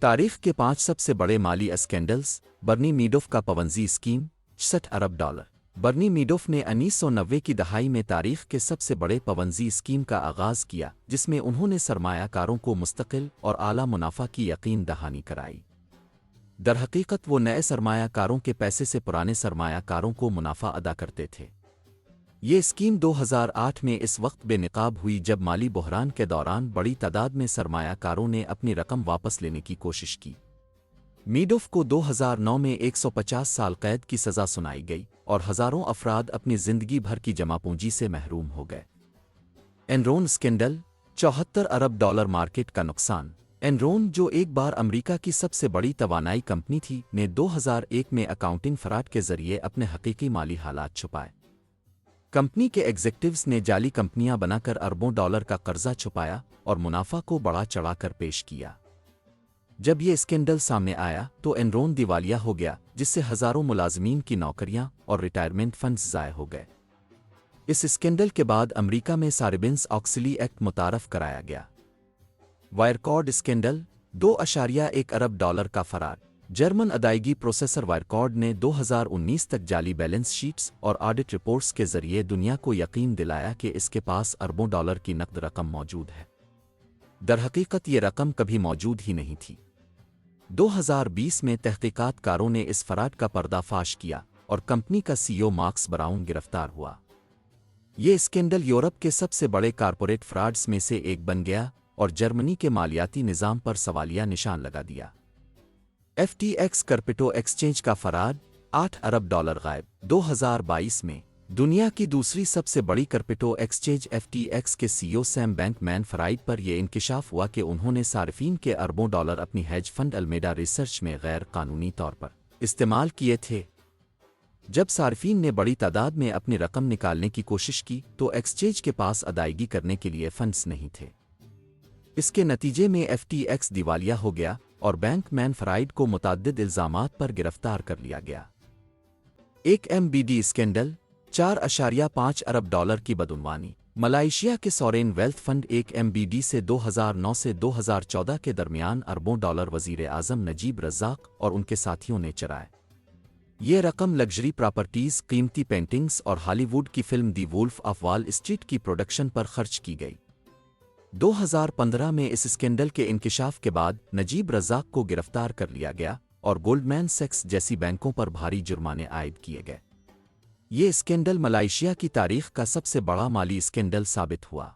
تاریخ کے 5 سب سے بڑے مالی اسکینڈلز۔ برنی میڈوف کا پونزی اسکیم، 66 ارب ڈالر۔ برنی میڈوف نے 1990 کی دہائی میں تاریخ کے سب سے بڑے پونزی اسکیم کا آغاز کیا، جس میں انہوں نے سرمایہ کاروں کو مستقل اور اعلیٰ منافع کی یقین دہانی کرائی۔ درحقیقت وہ نئے سرمایہ کاروں کے پیسے سے پرانے سرمایہ کاروں کو منافع ادا کرتے تھے۔ یہ اسکیم 2008 میں اس وقت بے نقاب ہوئی جب مالی بحران کے دوران بڑی تعداد میں سرمایہ کاروں نے اپنی رقم واپس لینے کی کوشش کی۔ میڈوف کو 2009 میں 150 سال قید کی سزا سنائی گئی اور ہزاروں افراد اپنی زندگی بھر کی جمع پونجی سے محروم ہو گئے۔ اینرون اسکینڈل، 74 ارب ڈالر مارکیٹ کا نقصان۔ اینرون، جو ایک بار امریکہ کی سب سے بڑی توانائی کمپنی تھی، نے 2001 میں اکاؤنٹنگ فراڈ کے ذریعے اپنے حقیقی مالی حالات چھپائے۔ کمپنی کے ایگزیکٹوز نے جعلی کمپنیاں بنا کر اربوں ڈالر کا قرضہ چھپایا اور منافع کو بڑھا چڑھا کر پیش کیا۔ جب یہ اسکینڈل سامنے آیا تو اینرون دیوالیہ ہو گیا، جس سے ہزاروں ملازمین کی نوکریاں اور ریٹائرمنٹ فنڈز ضائع ہو گئے۔ اس اسکینڈل کے بعد امریکہ میں ساربنس آکسلی ایکٹ متعارف کرایا گیا۔ وائرکارڈ اسکینڈل، 2.1 ارب ڈالر کا فرار۔ جرمن ادائیگی پروسیسر وائرکارڈ نے 2019 تک جعلی بیلنس شیٹس اور آڈٹ رپورٹس کے ذریعے دنیا کو یقین دلایا کہ اس کے پاس اربوں ڈالر کی نقد رقم موجود ہے۔ درحقیقت یہ رقم کبھی موجود ہی نہیں تھی۔ 2020 میں تحقیقات کاروں نے اس فراڈ کا پردہ فاش کیا اور کمپنی کا سی ای او مارکس براؤن گرفتار ہوا۔ یہ اسکینڈل یورپ کے سب سے بڑے کارپوریٹ فراڈز میں سے ایک بن گیا اور جرمنی کے مالیاتی نظام پر سوالیہ نشان لگا دیا۔ F T X crypto exchange کا فراد، 8 ارب ڈالر غائب۔ 2022 میں دنیا کی دوسری سب سے بڑی crypto exchange F T X کے سی ای او سیم بینکمین فرائڈ پر یہ انکشاف ہوا کہ انہوں نے صارفین کے اربوں ڈالر اپنی ہیج فنڈ المیڈا ریسرچ میں غیر قانونی طور پر استعمال کیے تھے۔ جب صارفین نے بڑی تعداد میں اپنی رقم نکالنے کی کوشش کی تو ایکسچینج کے پاس ادائیگی کرنے کے لیے فنڈز نہیں تھے۔ اس کے نتیجے میں ایف ٹی ایکس دیوالیہ ہو گیا اور بینک مین فرائڈ کو متعدد الزامات پر گرفتار کر لیا گیا۔ ایک ایم بی ڈی اسکینڈل، 4.5 ارب ڈالر کی بدعنوانی۔ ملائیشیا کے سورین ویلتھ فنڈ ایک ایم بی ڈی سے 2009 سے 2014 کے درمیان اربوں ڈالر وزیر اعظم نجیب رزاق اور ان کے ساتھیوں نے چرائے۔ یہ رقم لگژری پراپرٹیز، قیمتی پینٹنگز اور ہالی ووڈ کی film the wolf of wall street کی پروڈکشن پر خرچ کی گئی۔ 2015 میں اس اسکینڈل کے انکشاف کے بعد نجیب رزاق کو گرفتار کر لیا گیا اور گولڈمین سیکس جیسی بینکوں پر بھاری جرمانے عائد کیے گئے۔ یہ اسکینڈل ملائیشیا کی تاریخ کا سب سے بڑا مالی اسکینڈل ثابت ہوا۔